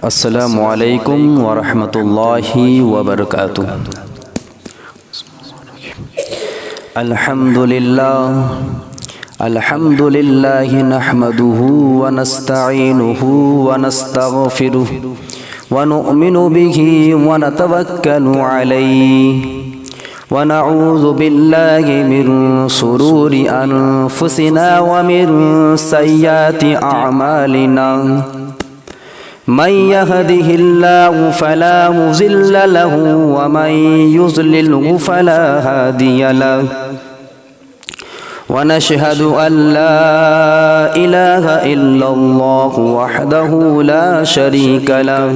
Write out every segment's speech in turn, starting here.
السلام علیکم ورحمۃ اللہ وبرکاتہ۔ الحمد للہ نحمده ونستعینه ونستغفره ونؤمن به ونتوکل علیہ ونعوذ باللہ من شرور انفسنا ومن سیئات اعمالنا من يهده الله فلا مضل له ومن يضلله فلا هادي له ونشهد أن لا إله إلا الله وحده لا شريك له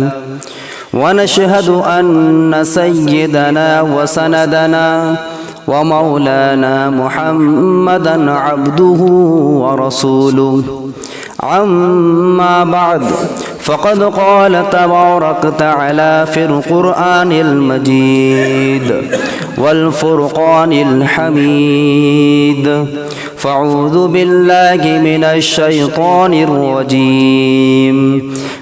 ونشهد أن سيدنا وسندنا ومولانا محمدا عبده ورسوله أما بعد فقد قال تبارك وتعالى في القرآن المجيد والفرقان الحميد فاعوذ بالله من الشيطان الرجيم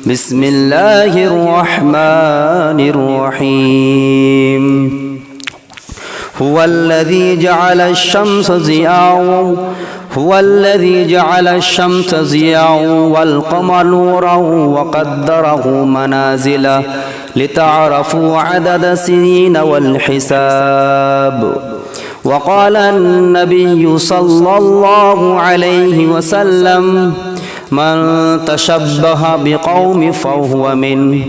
بسم الله الرحمن الرحيم هو الذي جعل الشمس ضياء والقمر نورا وقدره منازل لتعرفوا عدد السنين والحساب وقال النبي صلى الله عليه وسلم من تشبه بقوم فهو منه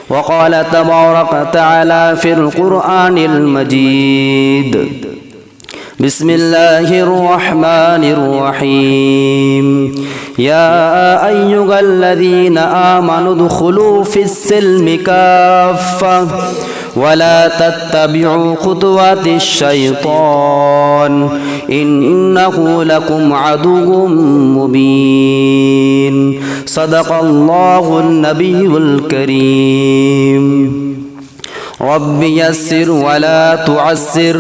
وقال تبارك وتعالى في القرآن المجيد بسم الله الرحمن الرحيم يا أيها الذين آمنوا ادخلوا في السلم كافة ولا تتبعوا خطوات الشيطان إنه لكم عدو مبين صدق الله النبي الكريم رب يسر ولا تعسر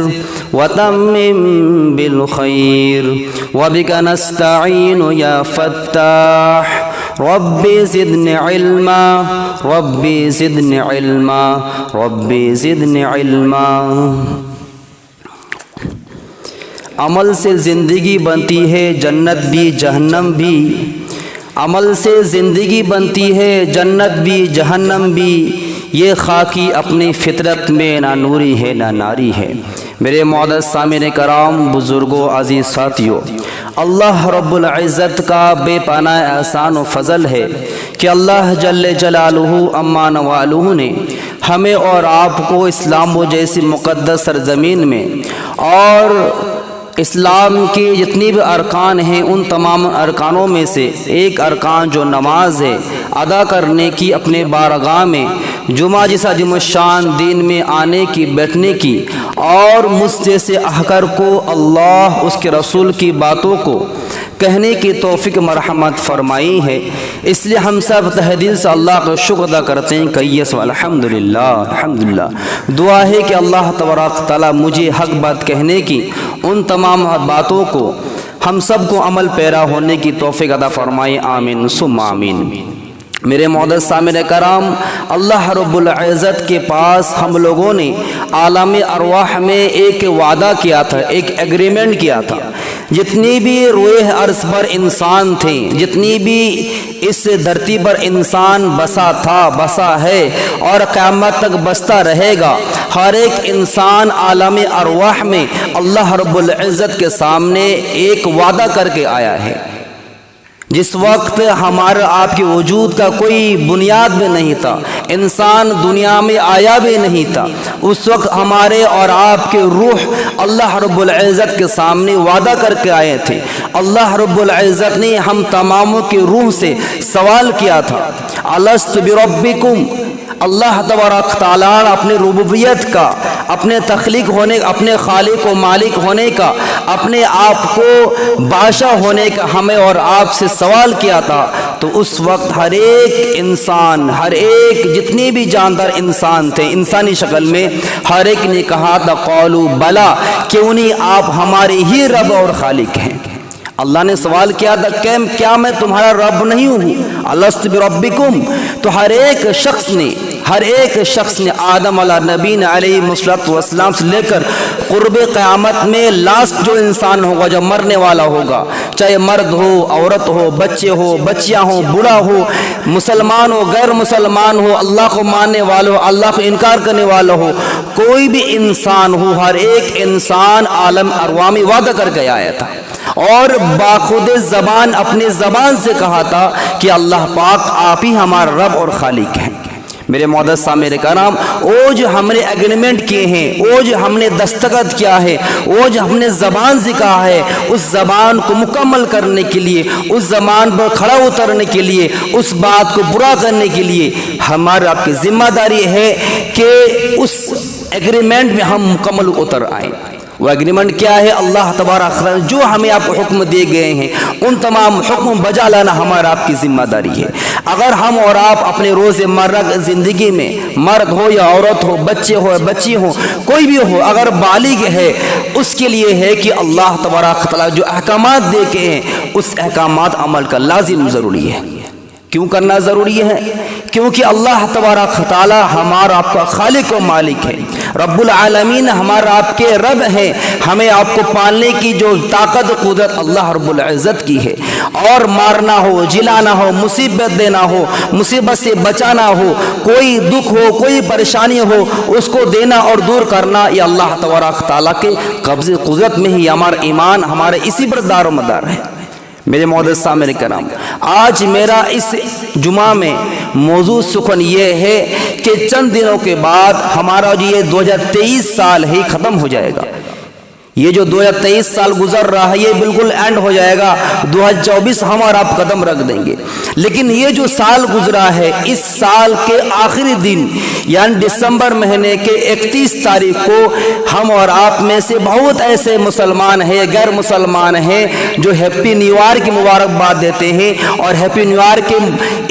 وتمم بالخير وبك نستعين يا فتاح ربي زدني علما ربي زدني علما ربي زدني علما۔ عمل سے زندگی بنتی ہے جنت بھی جہنم بھی، عمل سے زندگی بنتی ہے جنت بھی جہنم بھی، یہ خاکی اپنی فطرت میں نہ نوری ہے نہ ناری ہے۔ میرے معزز سامعین کرام، بزرگوں، عزیز ساتھیوں، اللہ رب العزت کا بے پناہ احسان و فضل ہے کہ اللہ جل جلالہ عما نوالہ نے ہمیں اور آپ کو اسلام و جیسی مقدس سرزمین میں اور اسلام کے جتنی بھی ارکان ہیں ان تمام ارکانوں میں سے ایک ارکان جو نماز ہے ادا کرنے کی، اپنے بارگاہ میں جمعہ جیسا عظیم الشان دین میں آنے کی، بیٹھنے کی اور مجھ جیسے احقر کو اللہ اس کے رسول کی باتوں کو کہنے کی توفیق مرحمت فرمائی ہے۔ اس لیے ہم سب تہ دل سے اللہ کا شکر ادا کرتے ہیں، کہیے سو الحمدللہ الحمدللہ۔ دعا ہے کہ اللہ تبارک تعالیٰ مجھے حق بات کہنے کی، ان تمام باتوں کو ہم سب کو عمل پیرا ہونے کی توفیق عطا فرمائے، آمین ثم آمین۔ میرے معزز سامعین کرام، اللہ رب العزت کے پاس ہم لوگوں نے عالم ارواح میں ایک وعدہ کیا تھا، ایک ایگریمنٹ کیا تھا۔ جتنی بھی روئے ارض پر انسان تھے، جتنی بھی اس دھرتی پر انسان بسا تھا، بسا ہے اور قیامت تک بستا رہے گا، ہر ایک انسان عالم ارواح میں اللہ رب العزت کے سامنے ایک وعدہ کر کے آیا ہے۔ جس وقت ہمارے آپ کے وجود کا کوئی بنیاد بھی نہیں تھا، انسان دنیا میں آیا بھی نہیں تھا، اس وقت ہمارے اور آپ کے روح اللہ رب العزت کے سامنے وعدہ کر کے آئے تھے۔ اللہ رب العزت نے ہم تماموں کی روح سے سوال کیا تھا، الست بربکم۔ اللہ تبارک تعالیٰ اپنے ربوبیت کا، اپنے تخلیق ہونے، اپنے خالق و مالک ہونے کا، اپنے آپ کو بادشاہ ہونے کا ہمیں اور آپ سے سوال کیا تھا۔ تو اس وقت ہر ایک انسان، ہر ایک جتنی بھی جاندار انسان تھے انسانی شکل میں، ہر ایک نے کہا تھا قالوا بلا، کیوں نہیں، آپ ہمارے ہی رب اور خالق ہیں، اللہ نے سوال کیا تھا کہ کیا میں تمہارا رب نہیں ہوں؟ الست بربکم؟ تو ہر ایک شخص نے آدم علیہ نبی علیہ السلام سے لے کر قرب قیامت میں لاسٹ جو انسان ہوگا، جو مرنے والا ہوگا، چاہے مرد ہو، عورت ہو، بچے ہو، بچیاں ہو، بوڑھا ہو، مسلمان ہو، غیر مسلمان ہو، اللہ کو ماننے والا ہو، اللہ کو انکار کرنے والا ہو، کوئی بھی انسان ہو، ہر ایک انسان عالم ارواح میں وعدہ کر کے آیا تھا اور باخود زبان اپنے زبان سے کہا تھا کہ اللہ پاک آپ ہی ہمارا رب اور خالق ہیں۔ میرے معزز سامعین کرام، وہ جو ہم نے ایگریمنٹ کیے ہیں، وہ جو ہم نے دستخط کیا ہے، وہ جو ہم نے زبان سے کہا ہے، اس زبان کو مکمل کرنے کے لیے، اس زبان پر کھڑا اترنے کے لیے، اس بات کو پورا کرنے کے لیے ہمارا آپ کی ذمہ داری ہے کہ اس ایگریمنٹ میں ہم مکمل اتر آئیں۔ وہ ایگریمنٹ کیا ہے؟ اللہ تبارک تعالیٰ جو ہمیں آپ کو حکم دے گئے ہیں ان تمام حکم بجا لانا ہمارا آپ کی ذمہ داری ہے۔ اگر ہم اور آپ اپنے روزمرہ زندگی میں، مرد ہو یا عورت ہو، بچے ہو یا بچی ہو، کوئی بھی ہو، اگر بالغ ہے، اس کے لیے ہے کہ اللہ تبارک تعالیٰ جو احکامات دے کے ہیں اس احکامات عمل کا لازم ضروری ہے۔ کیوں کرنا ضروری ہے؟ کیونکہ اللہ تبارک تعالیٰ ہمارا آپ کا خالق و مالک ہے، رب العالمین ہمارا آپ کے رب ہے۔ ہمیں آپ کو پالنے کی جو طاقت قدرت اللہ رب العزت کی ہے، اور مارنا ہو، جلانا ہو، مصیبت دینا ہو، مصیبت سے بچانا ہو، کوئی دکھ ہو، کوئی پریشانی ہو، اس کو دینا اور دور کرنا، یہ اللہ تبارک تعالیٰ کے قبض قدرت میں ہی ہمارا ایمان ہمارے اسی پر دار و مدار ہے۔ میرے معزز سامعین کرام، آج میرا اس جمعہ میں موضوع سخن یہ ہے کہ چند دنوں کے بعد ہمارا جو یہ 2023 سال ہی ختم ہو جائے گا۔ یہ جو 2023 سال گزر رہا ہے یہ بالکل اینڈ ہو جائے گا، 2024 ہم اور آپ قدم رکھ دیں گے۔ لیکن یہ جو سال گزرا ہے، اس سال کے آخری دن یعنی دسمبر مہینے کے 31 تاریخ کو ہم اور آپ میں سے بہت ایسے مسلمان ہیں، غیر مسلمان ہیں، جو ہیپی نیو ایئر کی مبارکباد دیتے ہیں، اور ہیپی نیو ایئر کے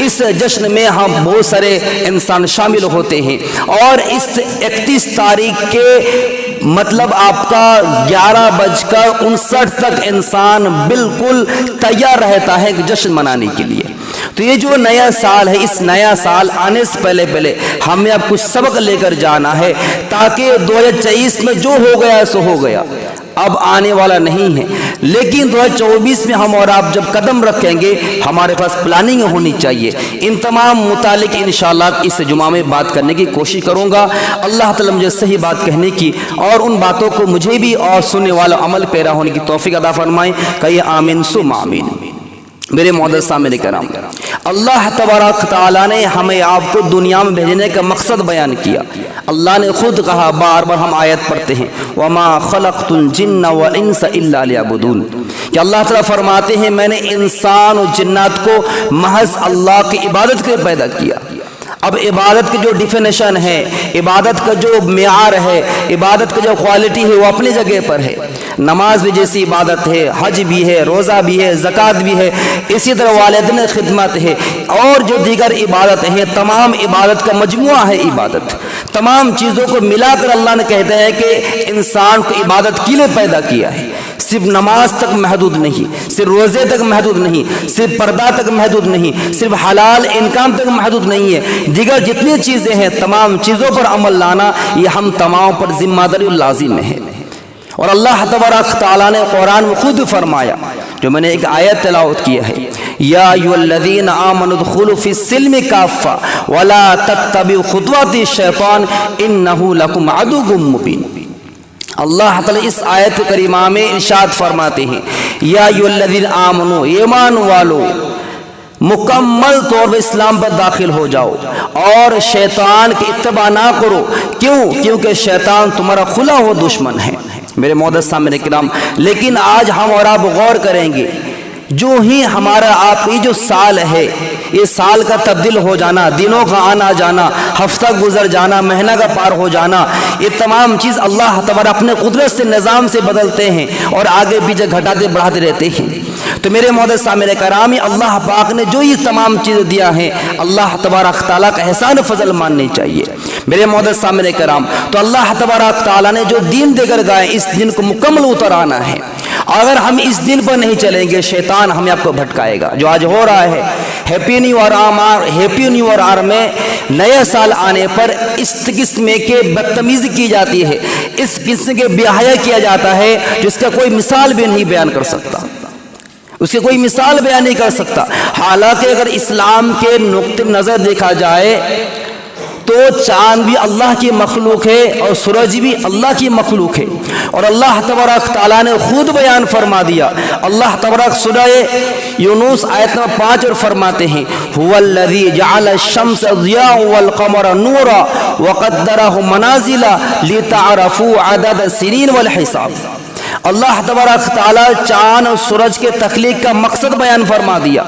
اس جشن میں ہم بہت سارے انسان شامل ہوتے ہیں۔ اور اس 31 تاریخ کے مطلب آپ کا 11:59 تک انسان بالکل تیار رہتا ہے جشن منانے کے لیے۔ تو یہ جو نیا سال ہے، اس نیا سال آنے سے پہلے ہمیں اب کچھ سبق لے کر جانا ہے، تاکہ 2023 میں جو ہو گیا سو ہو گیا، اب آنے والا نہیں ہے۔ لیکن 2024 میں ہم اور آپ جب قدم رکھیں گے، ہمارے پاس پلاننگ ہونی چاہیے۔ ان تمام متعلق انشاءاللہ اس جمعہ میں بات کرنے کی کوشش کروں گا۔ اللہ تعالیٰ مجھے صحیح بات کہنے کی اور ان باتوں کو مجھے بھی اور سننے والا عمل پیرا ہونے کی توفیق عطا فرمائیں۔ کہیے آمین ثم آمین۔ میرے معزز سامعین کرام، اللہ تبارک تعالیٰ نے ہمیں آپ کو دنیا میں بھیجنے کا مقصد بیان کیا۔ اللہ نے خود کہا، بار بار ہم آیت پڑھتے ہیں، وَمَا خَلَقْتُ الْجِنَّ وَالْإِنسَ إِلَّا لِيَعْبُدُونَ، کہ اللہ تعالیٰ فرماتے ہیں میں نے انسان اور جنات کو محض اللہ کی عبادت کے لیے پیدا کیا۔ اب عبادت کی جو ڈیفینیشن ہے، عبادت کا جو معیار ہے، عبادت کا جو کوالٹی ہے، وہ اپنی جگہ پر ہے۔ نماز بھی جیسی عبادت ہے، حج بھی ہے، روزہ بھی ہے، زکوٰۃ بھی ہے، اسی طرح والدین خدمت ہے، اور جو دیگر عبادت ہیں، تمام عبادت کا مجموعہ ہے عبادت۔ تمام چیزوں کو ملا کر اللہ نے کہتے ہیں کہ انسان کو عبادت کے لیے پیدا کیا ہے۔ صرف نماز تک محدود نہیں، صرف روزے تک محدود نہیں، صرف پردہ تک محدود نہیں، صرف حلال انکام تک محدود نہیں ہے، دیگر جتنی چیزیں ہیں تمام چیزوں پر عمل لانا یہ ہم تمام پر ذمہ داری لازم ہے۔ اور اللہ تبارک تعالیٰ نے قرآن میں خود فرمایا، جو میں نے ایک آیت تلاوت کیا ہے، یا ایھا الذین آمنوا ادخلوا فی السلم کافہ ولا تتبعوا خطوات الشیطان انہ لکم عدو مبین۔ اللہ تعالیٰ اس آیت کریمہ میں ارشاد فرماتے ہیں، یا ایھا الذین آمنوا، ایمان والو، مکمل طور پر اسلام پر داخل ہو جاؤ اور شیطان کی اتباع نہ کرو۔ کیوں؟ کیونکہ شیطان تمہارا کھلا ہوا دشمن ہے۔ میرے معزز سامعین کرام، لیکن آج ہم اور آپ غور کریں گے، جو ہی ہمارا آپ یہ جو سال ہے، یہ سال کا تبدیل ہو جانا، دنوں کا آنا جانا، ہفتہ گزر جانا، مہینہ کا پار ہو جانا، یہ تمام چیز اللہ تبارک اپنے قدرت سے نظام سے بدلتے ہیں اور آگے پیچھے گھٹاتے بڑھاتے رہتے ہیں۔ تو میرے معزز سامعین کرام، اللہ پاک نے جو یہ تمام چیزیں دیا ہیں، اللہ تبارک تعالیٰ کا احسان فضل ماننی چاہیے۔ میرے معزز سامعین کرام، تو اللہ تبارک تعالیٰ نے جو دین دے کر گئے، اس دین کو مکمل اتر آنا ہے، اگر ہم اس دن پر نہیں چلیں گے شیطان ہمیں آپ کو بھٹکائے گا. جو آج ہو رہا ہے ہیپی نیو ایئر میں نئے سال آنے پر اس قسم کے بدتمیزی کی جاتی ہے, اس قسم کے بے حیا کیا جاتا ہے جس کا کوئی مثال بھی نہیں بیان کر سکتا, اس کی کوئی مثال بیان نہیں کر سکتا. حالانکہ اگر اسلام کے نقطۂ نظر دیکھا جائے تو چاند بھی اللہ کی مخلوق ہے اور سورج بھی اللہ کی مخلوق ہے, اور اللہ تبارک تعالیٰ نے خود بیان فرما دیا. اللہ تبارک سورہ یونس آیت نمبر 5 اور فرماتے ہیں هو الذی جعل الشمس ضیاء والقمر نورا وقدرہ منازل لتعرفوا عدد السنین والحساب. اللہ تبارک تعالیٰ چاند اور سورج کے تخلیق کا مقصد بیان فرما دیا.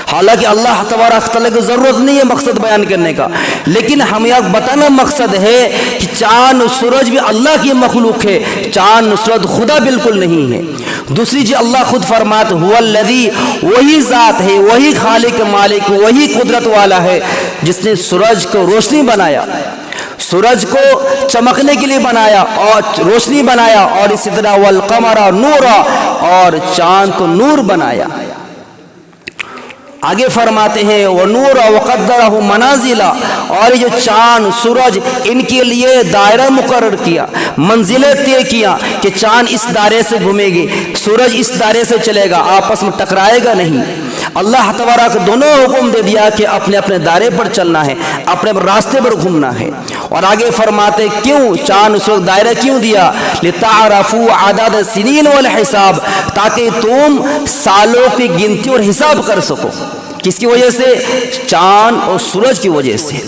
حالانکہ اللہ تبارک تعالیٰ کی ضرورت نہیں ہے مقصد بیان کرنے کا, لیکن ہمیں یہ بتانا مقصد ہے کہ چاند اور سورج بھی اللہ کی مخلوق ہے, چاند اور سورج خدا بالکل نہیں ہے. دوسری چیز اللہ خود فرماتے هو الذی, وہی ذات ہے, وہی خالق مالک, وہی قدرت والا ہے جس نے سورج کو روشنی بنایا, سورج کو چمکنے کے لیے بنایا اور روشنی بنایا, اور اسی طرح والقمر نورا, اور چاند کو نور بنایا. آگے فرماتے ہیں وَنُورَ وَقَدَّرَهُ مَنَازِلَ, اور یہ جو چاند سورج ان کے لیے دائرہ مقرر کیا, منزلیں طے کیا کہ چاند اس دائرے سے گھومے گی, سورج اس دائرے سے چلے گا, آپس میں ٹکرائے گا نہیں. اللہ تبارک دونوں حکم دے دیا کہ اپنے اپنے دائرے پر چلنا ہے, اپنے راستے پر گھومنا ہے. اور آگے فرماتے کیوں چاند سورج دائرہ کیوں دیا, لِتَعْرَفُوا عَدَدَ السِّنِينَ وَالْحِسَابِ, تاکہ تم سالوں کی گنتی اور حساب کر سکو. کس کی وجہ سے؟ چاند اور سورج کی وجہ سے.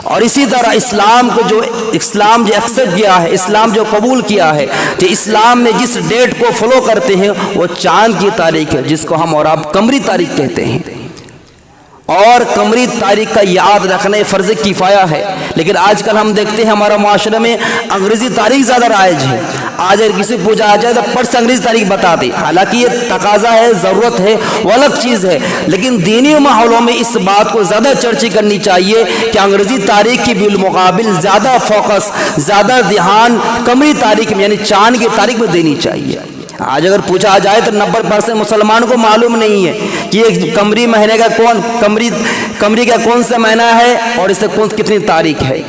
اور اسی طرح اسلام جو ایکسپٹ کیا ہے, اسلام جو قبول کیا ہے, کہ اسلام میں جس ڈیٹ کو فالو کرتے ہیں وہ چاند کی تاریخ ہے, جس کو ہم اور آپ قمری تاریخ کہتے ہیں. اور قمری تاریخ کا یاد رکھنا فرض کفایہ ہے. لیکن آج کل ہم دیکھتے ہیں ہمارا معاشرے میں انگریزی تاریخ زیادہ رائج ہے. آج اگر کسی پوچھا جائے تو پٹ سے انگریزی تاریخ بتا دے, حالانکہ یہ تقاضا ہے, ضرورت ہے, وہ الگ چیز ہے. لیکن دینی ماحولوں میں اس بات کو زیادہ چرچی کرنی چاہیے کہ انگریزی تاریخ کی بالمقابل زیادہ فوکس, زیادہ دھیان قمری تاریخ میں یعنی چاند کی تاریخ میں دینی چاہیے. آج اگر پوچھا جائے تو 90% مسلمان کو معلوم نہیں ہے کہ یہ قمری مہینے کا قمری کا کون سا مہینہ ہے اور اس سے کتنی تاریخ ہے.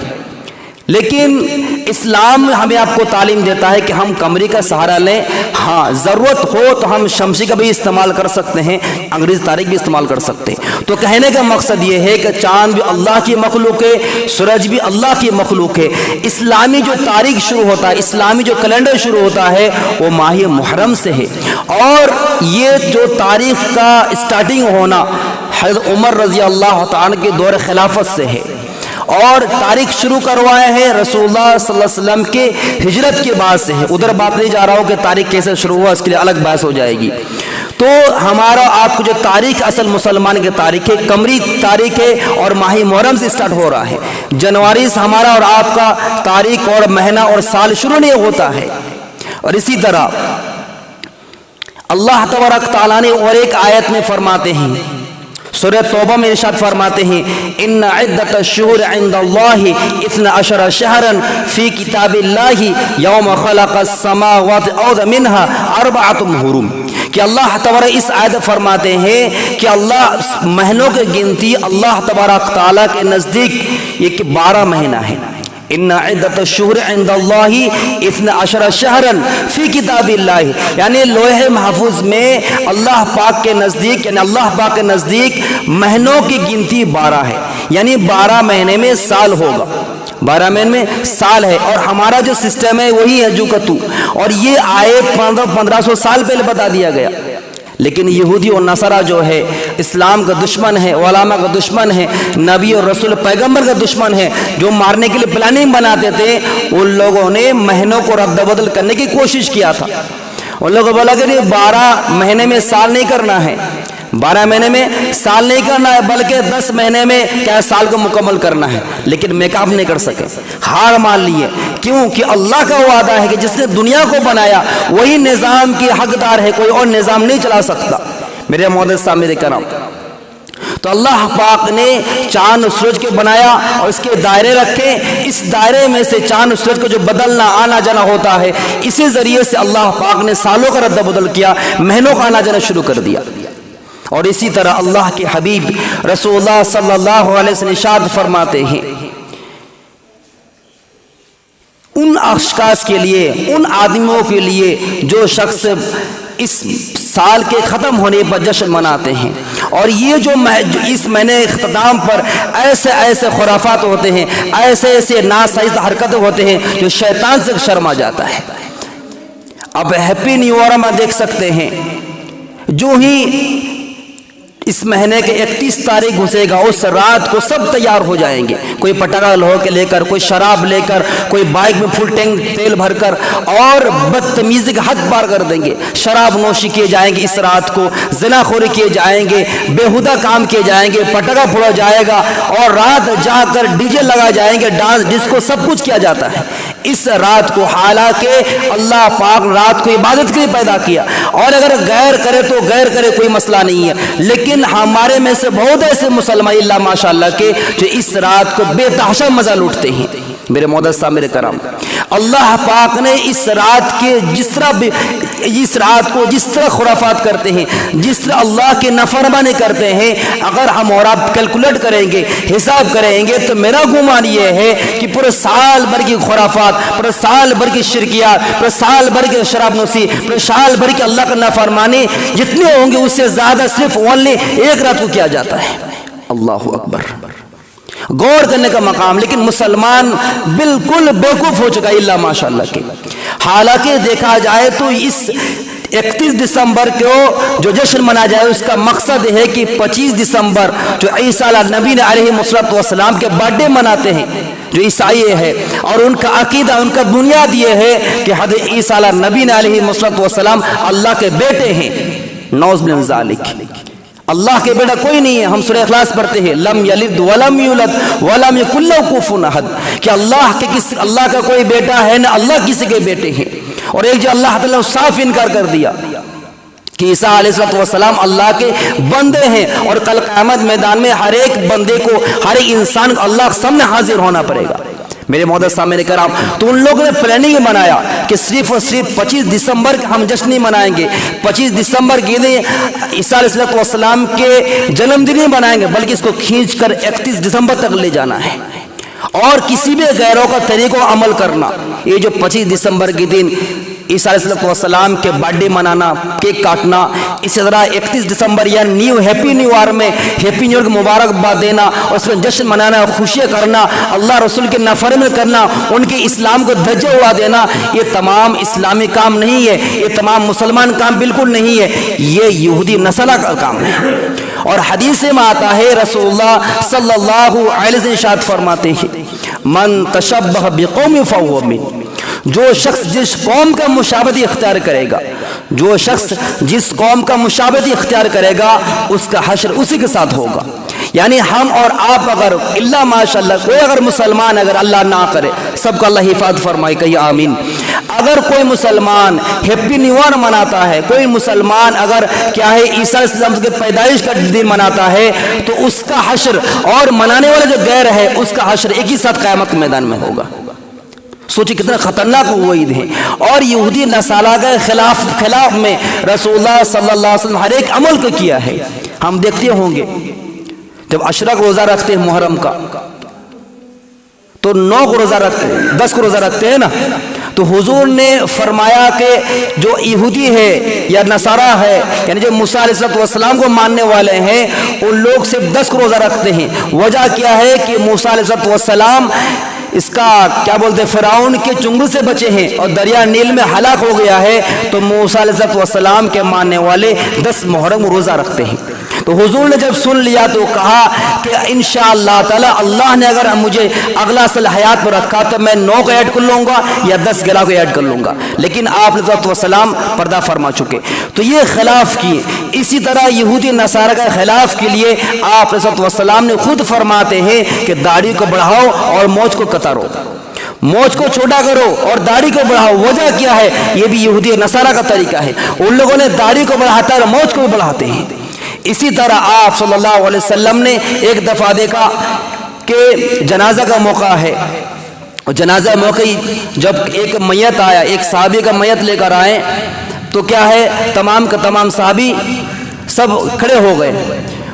لیکن اسلام ہمیں آپ کو تعلیم دیتا ہے کہ ہم قمری کا سہارا لیں. ہاں ضرورت ہو تو ہم شمسی کا بھی استعمال کر سکتے ہیں, انگریزی تاریخ بھی استعمال کر سکتے ہیں. تو کہنے کا مقصد یہ ہے کہ چاند بھی اللہ کی مخلوق ہے, سورج بھی اللہ کی مخلوق ہے. اسلامی جو تاریخ شروع ہوتا ہے, اسلامی جو کیلنڈر شروع ہوتا ہے وہ ماہ محرم سے ہے. اور یہ جو تاریخ کا اسٹارٹنگ ہونا حضرت عمر رضی اللہ تعالیٰ کے دور خلافت سے ہے, اور تاریخ شروع کروائے ہیں رسول اللہ صلی اللہ علیہ وسلم کے ہجرت کے بعد سے ہے. ادھر بات نہیں جا رہا ہوں کہ تاریخ کیسے شروع ہوا, اس کے لیے الگ بحث ہو جائے گی. تو ہمارا آپ کو جو تاریخ اصل مسلمان کی تاریخ ہے قمری تاریخ ہے, اور ماہ محرم سے سٹارٹ ہو رہا ہے. جنوری سے ہمارا اور آپ کا تاریخ اور مہینہ اور سال شروع نہیں ہوتا ہے. اور اسی طرح اللہ تبارک تعالیٰ نے اور ایک آیت میں فرماتے ہیں, سورہ توبہ میں ارشاد فرماتے ہیں ان عدت الشہور عند اللہ 12 شہرا فی کتاب اللہ یوم خلق السماوات اور منہا 4 حرم. کہ اللہ تبارک اس آیت فرماتے ہیں کہ اللہ مہینوں کی گنتی اللہ تبارک تعالیٰ کے نزدیک یہ 12 مہینہ ہے. ان عدت الشہور عند اللہ 12 شہرا فی کتاب اللہ, یعنی لوح محفوظ میں اللہ پاک کے نزدیک, یعنی اللہ پاک کے نزدیک مہینوں کی گنتی 12 ہے. یعنی 12 مہینے میں سال ہوگا, 12 مہینے میں سال ہے. اور ہمارا جو سسٹم ہے وہی ہے جو کتو, اور یہ آیت 1500 سال پہلے بتا دیا گیا. لیکن یہودی اور نصارہ جو ہے اسلام کا دشمن ہے, علماء کا دشمن ہے, نبی اور رسول پیغمبر کا دشمن ہے, جو مارنے کے لیے پلاننگ بناتے تھے, ان لوگوں نے مہینوں کو رد بدل کرنے کی کوشش کیا تھا. ان لوگوں کو بولا کہ 12 مہینے میں سال نہیں کرنا ہے, 12 مہینے میں سال نہیں کرنا ہے, بلکہ 10 مہینے میں کیا سال کو مکمل کرنا ہے. لیکن میک اپ نہیں کر سکے, ہار مان لیے. کیوں کہ اللہ کا وعدہ ہے کہ جس نے دنیا کو بنایا وہی نظام کی حقدار ہے, کوئی اور نظام نہیں چلا سکتا. میرے معزز سامنے کرام, تو اللہ پاک نے چاند و سورج کے بنایا اور اس کے دائرے رکھے، اس دائرے میں سے چاند و سورج کو جو بدلنا آنا جانا ہوتا ہے، اسی ذریعے سے اللہ پاک نے سالوں کا رد بدل کیا، مہینوں کا آنا جانا شروع کر دیا۔ اور اسی طرح اللہ کے حبیب رسول اللہ صلی اللہ علیہ وسلم ارشاد فرماتے ہیں، ان اشخاص کے لیے، ان آدمیوں کے لیے جو شخص اس سال کے ختم ہونے پر جشن مناتے ہیں، اور یہ جو اس مہینے اختتام پر ایسے ایسے خرافات ہوتے ہیں، ایسے ایسے ناسائز حرکتیں ہوتے ہیں جو شیطان سے شرما جاتا ہے۔ اب ہیپی نیو ایئر میں دیکھ سکتے ہیں، جو ہی اس مہینے کے 31 تاریخ گھسے گا، اس رات کو سب تیار ہو جائیں گے، کوئی پٹاخہ لو کے لے کر، کوئی شراب لے کر، کوئی بائک میں فل ٹینک تیل بھر کر، اور بدتمیزی کا حد پار کر دیں گے۔ شراب نوشی کیے جائیں گے اس رات کو، زنا خوری کیے جائیں گے، بیہودہ کام کیے جائیں گے، پٹاخہ پھوڑا جائے گا، اور رات جا کر ڈی جے لگا جائیں گے، ڈانس ڈسکو سب کچھ کیا جاتا ہے اس رات کو۔ حالانکہ اللہ پاک رات کو عبادت کے لیے پیدا کیا، اور اگر غیر کرے تو غیر کرے، کوئی مسئلہ نہیں ہے، لیکن ہمارے میں سے بہت ایسے مسلمان اللہ ماشاءاللہ کے جو اس رات کو بے تحاشا مزہ لوٹتے ہیں۔ میرے معزز صاحب، میرے کرام، اللہ پاک نے اس رات کو جس طرح خرافات کرتے ہیں، جس طرح اللہ کی نافرمانی کرتے ہیں، اگر ہم اور آپ کیلکولیٹ کریں گے، حساب کریں گے، تو میرا گمان یہ ہے کہ پورے سال بھر کی خرافات، پورے سال بھر کی شرکیات، پورے سال بھر کی شراب نوشی، پورے سال بھر کی اللہ کا نافرمانی جتنے ہوں گے، اس سے زیادہ صرف اونلی ایک رات کو کیا جاتا ہے۔ اللہ اکبر، غور کرنے کا مقام۔ لیکن مسلمان بالکل بیوقوف ہو چکا ہے اللہ ماشاءاللہ کے۔ حالانکہ دیکھا جائے تو اس 31 دسمبر کو جو جشن منا جائے، اس کا مقصد ہے کہ 25 دسمبر جو عیسیٰ علیہ نبی علیہ السلام کے برتھ ڈے مناتے ہیں جو عیسائی ہے، اور ان کا عقیدہ، ان کا بنیاد یہ ہے کہ حضرت عیسیٰ علیہ نبی علیہ السلام اللہ کے بیٹے ہیں۔ نعوذ من ذالک، اللہ کے بیٹا کوئی نہیں ہے۔ ہم سورہ اخلاص پڑھتے ہیں، لم یلد ولم یولد ولم یکن لہ کفوا احد، کہ اللہ کا کوئی بیٹا ہے نہ اللہ کسی کے بیٹے ہیں۔ اور ایک جو اللہ تعالیٰ نے صاف انکار کر دیا کہ عیسیٰ علیہ السلام اللہ کے بندے ہیں، اور کل قیامت میدان میں ہر ایک بندے کو، ہر ایک انسان کو اللہ کے سامنے حاضر ہونا پڑے گا۔ میرے معزز سامنے کرام، تو ان لوگوں نے پلاننگ بنایا کہ صرف اور صرف 25 دسمبر ہم جشن نہیں منائیں گے، 25 دسمبر کے دن عیسیٰ علیہ السلام کے جنم دن نہیں منائیں گے، بلکہ اس کو کھینچ کر 31 دسمبر تک لے جانا ہے، اور کسی بھی غیروں کا طریقوں عمل کرنا۔ یہ جو 25 دسمبر کے دن عیسیٰ علیہ السلام کے برتھ ڈے منانا، کیک کاٹنا، اسی طرح 31 دسمبر یا ہیپی نیو ایئر میں ہیپی نیو ایئر کی مبارکباد دینا، اور اس میں جشن منانا، خوشیاں کرنا، اللہ رسول کے نافرمانی کرنا، ان کے اسلام کو دھجے اڑا دینا، یہ تمام اسلامی کام نہیں ہے، یہ تمام مسلمان کام بالکل نہیں ہے، یہ یہودی نسلہ کا کام ہے۔ اور حدیث میں آتا ہے، رسول اللہ صلی اللہ علیہ وسلم ارشاد فرماتے ہیں، من تشبہ بقوم فہو منہ، جو شخص جس قوم کا مشابہت اختیار کرے گا، جو شخص جس قوم کا مشابہت اختیار کرے گا، اس کا حشر اسی کے ساتھ ہوگا۔ یعنی ہم اور آپ اگر اللہ ماشاءاللہ، کوئی اگر مسلمان، اگر اللہ نہ کرے، سب کو اللہ حفاظت فرمائے، کہیے آمین۔ اگر کوئی مسلمان ہیپی نیو ایئر مناتا ہے، کوئی مسلمان اگر کیا ہے عیسیٰ علیہ السلام کے پیدائش کا دن مناتا ہے، تو اس کا حشر اور منانے والا جو غیر ہے، اس کا حشر ایک ہی ساتھ قیامت کے میدان میں ہوگا۔ سوچیں کتنا خطرناک وعید ہے۔ اور یہودی نصارہ کے خلاف میں رسول اللہ صلی اللہ علیہ وسلم ہر ایک عمل کو کیا ہے۔ ہم دیکھتے ہوں گے جب عشرہ کو روزہ رکھتے ہیں محرم کا، تو 9 کو روزہ رکھتے ہیں، 10 کو روزہ رکھتے ہیں نا، تو حضور نے فرمایا کہ جو یہودی ہے یا نصارہ ہے، یعنی جو موسیٰ علیہ السلام کو ماننے والے ہیں، ان لوگ صرف 10 کو روزہ رکھتے ہیں۔ وجہ کیا ہے کہ موسیٰ علیہ السلام اس کا کیا بولتے فرعون کے چنگل سے بچے ہیں اور دریا نیل میں ہلاک ہو گیا ہے، تو موسیٰ علیہ السلام کے ماننے والے 10 محرم روزہ رکھتے ہیں۔ تو حضور نے جب سن لیا تو کہا کہ انشاءاللہ تعالی اللہ نے اگر مجھے اگلا سال حیات پر رکھا تو میں 9 کو ایڈ کر لوں گا یا 10 11 کو ایڈ کر لوں گا، لیکن آپ علیہ السلام پردہ فرما چکے، تو یہ خلاف کیے۔ اسی طرح یہودی نصارہ کا خلاف کے لیے آپ علیہ السلام نے خود فرماتے ہیں کہ داڑھی کو بڑھاؤ اور مونچھ کو کترو، موچ کو چھوٹا کرو اور داڑھی کو بڑھاؤ۔ وجہ کیا ہے؟ یہ بھی یہودی نصارہ کا طریقہ ہے، ان لوگوں نے داڑھی کو بڑھاتا ہے اور موچ کو بھی بڑھاتے ہیں۔ اسی طرح آپ صلی اللہ علیہ وسلم نے ایک دفعہ دیکھا کہ جنازہ کا موقع ہے، اور جنازہ موقع جب ایک میت آیا، ایک صحابی کا میت لے کر آئے تو کیا ہے، تمام کا تمام صحابی سب کھڑے ہو گئے.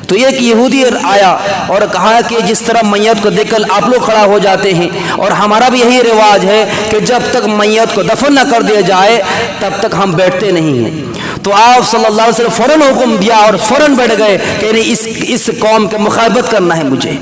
تو ایک یہودی آیا اور کہا کہ جس طرح میت کو دیکھ کر آپ لوگ کھڑا ہو جاتے ہیں، اور ہمارا بھی یہی رواج ہے کہ جب تک میت کو دفن نہ کر دیا جائے تب تک ہم بیٹھتے نہیں ہیں. تو آپ صلی اللہ علیہ وسلم فوراً حکم دیا اور فوراً بیٹھ گئے کہ اس قوم کے مخالفت کرنا ہے مجھے.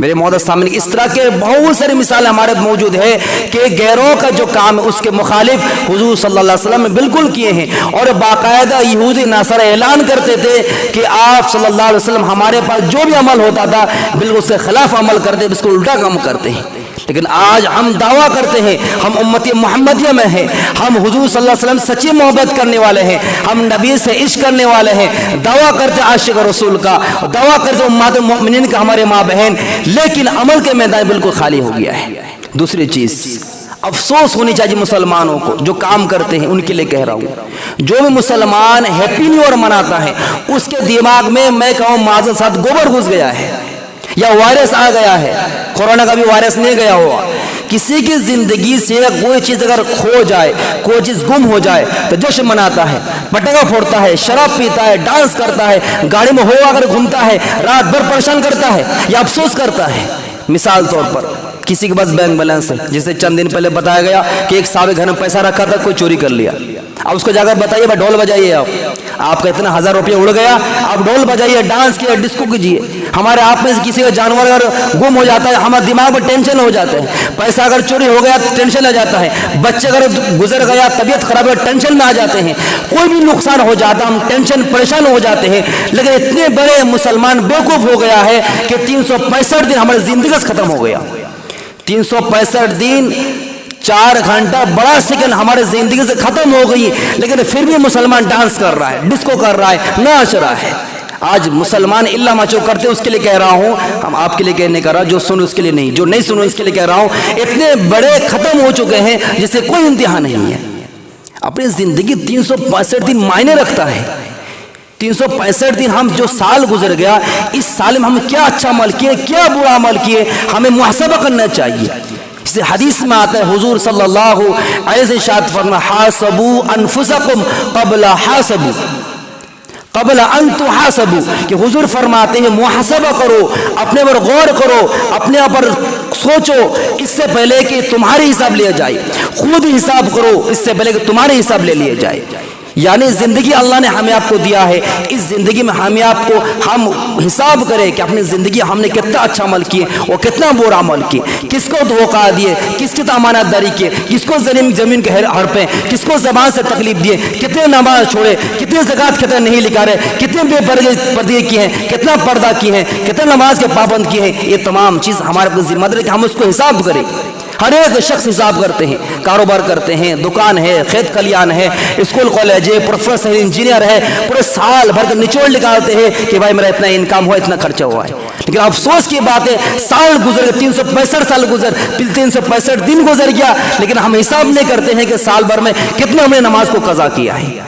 میرے معزز سامنے اس طرح کے بہت ساری مثالیں ہمارے موجود ہے کہ غیروں کا جو کام ہے اس کے مخالف حضور صلی اللہ علیہ وسلم نے بالکل کیے ہیں. اور باقاعدہ یہودی نصارہ اعلان کرتے تھے کہ آپ صلی اللہ علیہ وسلم ہمارے پاس جو بھی عمل ہوتا تھا بالکل اس کے خلاف عمل کرتے، اس کو الٹا کام کرتے ہیں. لیکن آج ہم دعویٰ کرتے ہیں ہم امتی محمدیہ میں ہیں، ہم حضور صلی اللہ علیہ وسلم سچی محبت کرنے والے ہیں، ہم نبی سے عشق کرنے والے ہیں، دعویٰ کرتے عاشق رسول کا، دعویٰ کرتے امت المؤمنین کا ہمارے ماں بہن، لیکن عمل کے میدان بالکل خالی ہو گیا ہے. دوسری چیز افسوس ہونی چاہیے مسلمانوں کو جو کام کرتے ہیں، ان کے لیے کہہ رہا ہوں، جو بھی مسلمان ہیپی نیو ایئر مناتا ہے اس کے دماغ میں کہوں معذرت ساتھ گوبر گھس گیا ہے یا وائرس آ گیا ہے. کورونا کا بھی وائرس نہیں گیا ہوا. کسی کی زندگی سے کوئی چیز اگر کھو جائے، کوئی چیز گم ہو جائے تو جشن مناتا ہے، پٹاخہ پھوڑتا ہے، شراب پیتا ہے، ڈانس کرتا ہے، گاڑی میں ہو اگر گھومتا ہے، رات بھر پریشان کرتا ہے یا افسوس کرتا ہے. مثال طور پر کسی کے پاس بینک بیلنس ہے، جسے چند دن پہلے بتایا گیا کہ ایک صاحب گھر میں پیسہ رکھا تھا، کوئی چوری کر لیا. اب اس کو جا کر بتائیے بھائی ڈھول بجائیے، آپ کا اتنا 1000 روپیہ اڑ گیا، آپ ڈھول بجائیے، ڈانس کیے، ڈسکو کیجیے. ہمارے آپ میں سے کسی کا جانور اگر گم ہو جاتا ہے ہمارے دماغ میں ٹینشن ہو جاتا ہے، پیسہ اگر چوری ہو گیا تو ٹینشن آ جاتا ہے، بچے اگر گزر گیا، طبیعت خراب ہے، ٹینشن میں آ جاتے ہیں، کوئی بھی نقصان ہو جاتا ہم ٹینشن پریشان ہو جاتے ہیں. لیکن اتنے بڑے مسلمان بیوقوف ہو گیا ہے کہ 365 دن ہماری زندگی سے ختم ہو گیا. 365 دن 4 گھنٹہ بڑا سیکنڈ ہمارے زندگی سے ختم ہو گئی، لیکن پھر بھی مسلمان ڈانس کر رہا ہے، ڈسکو کر رہا ہے، ناچ رہا ہے. آج مسلمان اللہ مچو کرتے، اس کے لیے کہہ رہا ہوں، ہم آپ کے لیے کہنے کر رہا ہوں، جو سنو اس کے لیے نہیں، جو نہیں سنو اس کے لیے کہہ رہا ہوں. اتنے بڑے ختم ہو چکے ہیں جس سے کوئی امتحان نہیں ہے. اپنی زندگی 365 دن معنی رکھتا ہے. 365 دن ہم جو سال گزر گیا، اس سال میں ہم کیا اچھا عمل کیے، کیا برا عمل کیے، ہمیں محاسبہ کرنا چاہیے. اس حدیث میں آتا ہے حضور صلی اللہ علیہ وسلم فرمایا حاسبوا انفسکم قبل ان تحاسبوا، کہ حضور فرماتے ہیں محاسبہ کرو، اپنے پر غور کرو، اپنے پر سوچو اس سے پہلے کہ تمہاری حساب لیا جائے. خود حساب کرو اس سے پہلے کہ تمہارے حساب لے لیا جائے. یعنی زندگی اللہ نے ہمیں آپ کو دیا ہے، اس زندگی میں ہمیں آپ کو ہم حساب کریں کہ اپنی زندگی ہم نے کتنا اچھا عمل کیے اور کتنا برا عمل کیے، کس کو دھوکہ دیے، کس کی امانت داری کیے، کس کو زمین کے ہڑپے، کس کو زبان سے تکلیف دیے، کتنے نماز چھوڑے، کتنے زکوٰۃ کتنے نہیں نکالے، کتنے بے پردے کیے ہیں، کتنا پردہ کیے ہیں، کتنے نماز کے پابند کیے ہیں. یہ تمام چیز ہمارے کو ذمہ داری کہ ہم اس کو حساب کریں. ہر ایک شخص حساب کرتے ہیں، کاروبار کرتے ہیں، دکان ہے، کھیت کھلیان ہے، اسکول کالج ہے، پروفیسر انجینئر ہے، پورے سال بھر کے نچوڑ نکالتے ہیں کہ بھائی میرا اتنا انکم ہوا، اتنا خرچہ ہوا ہے. لیکن افسوس کی بات ہے سال گزر گئے، 365 سال گزر، 365 دن گزر گیا، لیکن ہم حساب نہیں کرتے ہیں کہ سال بھر میں کتنے ہم نے نماز کو قضا کیا ہے،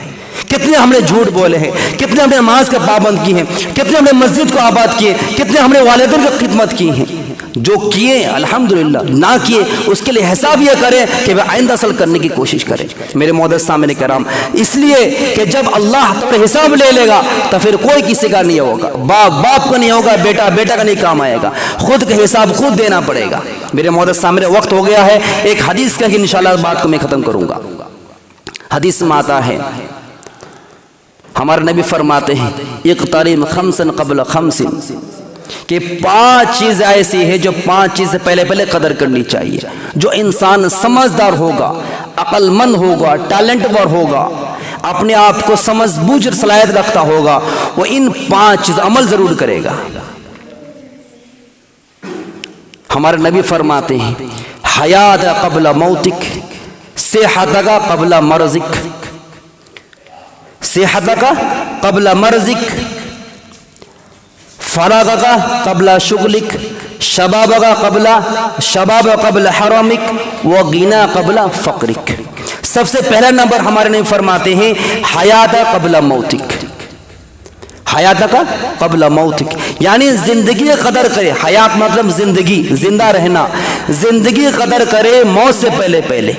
کتنے ہم نے جھوٹ بولے ہیں، کتنے ہم نے نماز کا پابند کی ہیں، کتنے ہم نے مسجد کو آباد کیے، کتنے ہم نے والدین کی خدمت کی ہیں. جو کیے الحمدللہ، نہ کیے اس کے لیے حساب یہ کریں کہ وہ آئندہ اصل کرنے کی کوشش کریں. میرے معزز سامنے کرام، اس لیے کہ جب اللہ تعالی حساب لے لے گا تو پھر کوئی کسی کا نہیں ہوگا، باپ کا نہیں ہوگا، بیٹا کا نہیں کام آئے گا، خود کا حساب خود دینا پڑے گا. میرے معزز سامنے وقت ہو گیا ہے، ایک حدیث کا انشاءاللہ بات کو میں ختم کروں گا. حدیث میں آتا ہے ہمارے نبی فرماتے ہیں اقترب خمسا قبل خمس، کہ 5 چیزیں ایسی ہے جو 5 چیزیں پہلے قدر کرنی چاہیے. جو انسان سمجھدار ہوگا، عقل مند ہوگا، ٹیلنٹور ہوگا، اپنے آپ کو سمجھ بوجھ صلاحیت رکھتا ہوگا، وہ ان 5 چیز عمل ضرور کرے گا. ہمارے نبی فرماتے ہیں حیات قبل موتک، صحتک قبل مرضک، صحتک قبل مرضک، فراغک قبل شغلک، شبابک قبل حرامک، وغنا قبل فقرک. سب سے پہلا نمبر ہمارے نبی فرماتے ہیں حیات قبل موتک. حیاتک قبل موتک، یعنی زندگی قدر کرے، حیات مطلب زندگی، زندہ رہنا، زندگی قدر کرے موت سے پہلے پہلے۔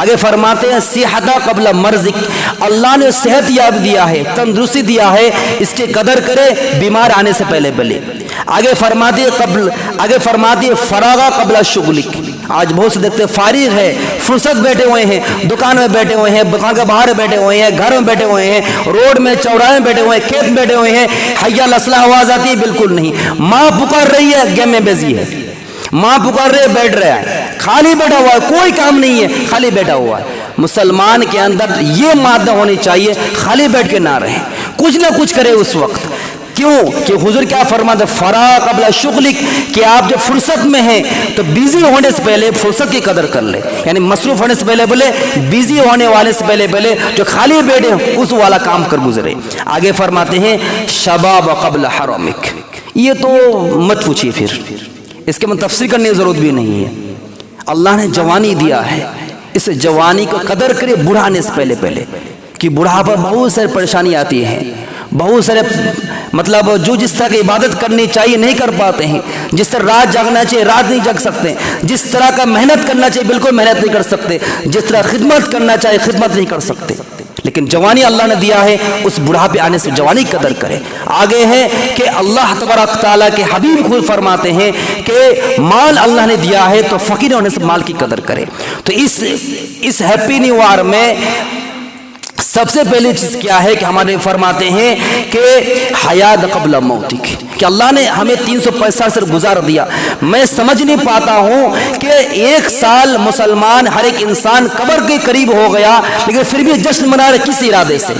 آگے فرماتے ہیں صحت قبل مرضک، اللہ نے صحت یاب دیا ہے، تندرستی دیا ہے، اس کی قدر کرے بیمار آنے سے پہلے پہلے۔ آگے فرماتے فراغ قبل شغلک، آج بہت سے دیکھتے فارغ ہے، فرصت بیٹھے ہوئے ہیں، دکان میں بیٹھے ہوئے ہیں، دکان کے باہر بیٹھے ہوئے ہیں، گھر میں بیٹھے ہوئے ہیں، روڈ میں چوراہے میں بیٹھے ہوئے ہیں، کھیت میں بیٹھے ہوئے ہیں، حی علی الصلاۃ آواز آتی ہے بالکل نہیں، ماں پکار رہی ہے گیم میں بزی ہے، ماں پکار رہے بیٹھ رہا ہے، خالی بیٹھا ہوا ہے، کوئی کام نہیں ہے، خالی بیٹھا ہوا ہے۔ مسلمان کے اندر یہ مادہ ہونی چاہیے، خالی بیٹھ کے نہ رہے، کچھ نہ کچھ کرے اس وقت۔ کیوں کہ حضور کیا فرماتے فراغ قبل شغلک، کہ آپ جب فرصت میں ہیں تو بیزی ہونے سے پہلے فرصت کی قدر کر لے، یعنی مصروف ہونے سے پہلے پہلے، بیزی ہونے والے سے پہلے پہلے جو خالی بیٹھے اس والا کام کر گزرے۔ آگے فرماتے ہیں شباب قبل حرمک، یہ تو مت پوچھیے، پھر اس کے میں تفسیر کرنے کی ضرورت بھی نہیں ہے۔ اللہ نے جوانی دیا ہے، اس جوانی کو قدر کرے بڑھانے سے پہلے پہلے، کہ بڑھاپا بہت سارے پریشانی آتی ہیں، بہت سارے مطلب جو جس طرح کی عبادت کرنی چاہیے نہیں کر پاتے ہیں، جس طرح رات جاگنا چاہیے رات نہیں جاگ سکتے، جس طرح کا محنت کرنا چاہیے بالکل محنت نہیں کر سکتے، جس طرح خدمت کرنا چاہیے خدمت نہیں کر سکتے۔ لیکن جوانی اللہ نے دیا ہے، اس بڑھاپے آنے سے جوانی کی قدر کرے۔ آگے ہے کہ اللہ تبارک تعالیٰ کے حبیب خود فرماتے ہیں کہ مال اللہ نے دیا ہے تو فقیر ہونے سے مال کی قدر کرے۔ تو اس ہیپی نیو ایئر میں سب سے پہلی چیز کیا ہے کہ ہمارے فرماتے ہیں کہ حیات قبل موتک، کہ اللہ نے ہمیں 365 سے گزار دیا۔ میں سمجھ نہیں پاتا ہوں کہ ایک سال مسلمان ہر ایک انسان قبر کے قریب ہو گیا، لیکن پھر بھی جشن منا رہے کس ارادے سے؟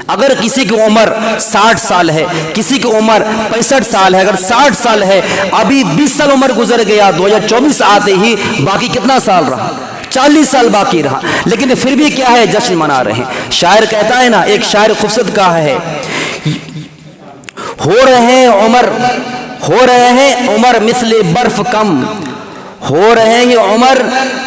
اگر کسی کی عمر 60 سال ہے، کسی کی عمر 65 سال ہے، اگر 60 سال ہے، ابھی 20 سال عمر گزر گیا، 2024 آتے ہی باقی کتنا سال رہا؟ 40 سال باقی رہا، لیکن پھر بھی کیا ہے جشن منا رہے ہیں۔ شاعر کہتا ہے نا، ایک شاعر خوبصورت کہا ہے، ہو رہے ہیں عمر مثل برف کم، ہو رہے ہیں عمر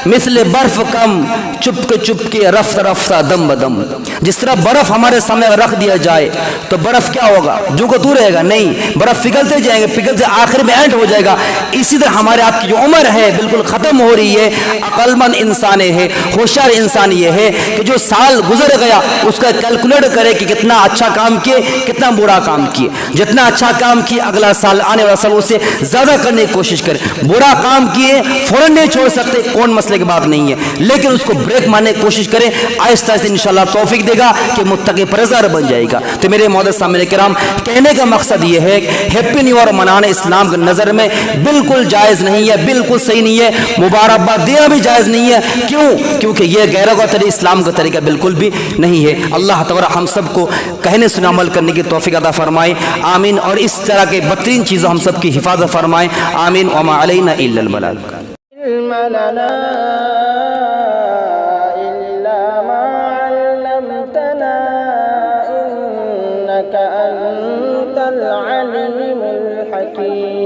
مثل برف کم، چپ کے رفتہ رفتہ دم بدم۔ جس طرح برف ہمارے سامنے رکھ دیا جائے تو برف کیا ہوگا؟ جو کو تو رہے گا نہیں، برف پگھلتے جائیں گے، پگھلتے آخر میں اینڈ ہو جائے گا۔ اسی طرح ہمارے آپ کی جو عمر ہے بالکل ختم ہو رہی ہے۔ عقل مند انسان ہے، ہوشیار انسان یہ ہے کہ جو سال گزر گیا اس کا کیلکولیٹ کرے کہ کتنا اچھا کام کیے کتنا برا کام کیے، جتنا اچھا کام کیے اگلا سال آنے والا سال اسے زیادہ کرنے کی کوشش کرے، برا کام کیے فوراً نہیں چھوڑ سکتے، کون مسئلے کی بات نہیں ہے، لیکن اس کو بریک مارنے کی کوشش کریں، آہستہ آہستہ انشاءاللہ توفیق دے گا کہ متقی پرہیزگار بن جائے گا۔ تو میرے معزز سامعین کرام، کہنے کا مقصد یہ ہے ہیپی نیو ایئر منانا اسلام کی نظر میں بالکل جائز نہیں ہے، بالکل صحیح نہیں ہے، مبارکباد دینا بھی جائز نہیں ہے۔ کیونکہ یہ غیروں کا طریقہ اسلام کا طریقہ بالکل بھی نہیں ہے۔ اللہ تعالی ہم سب کو کہنے سنے عمل کرنے کی توفیق عطا فرمائے، آمین، اور اس طرح کے بدترین چیزوں ہم سب کی حفاظت فرمائے، آمین، وما علینا الا البلاغ۔ علم لنا إلا ما علمتنا إنك أنت العليم الحكيم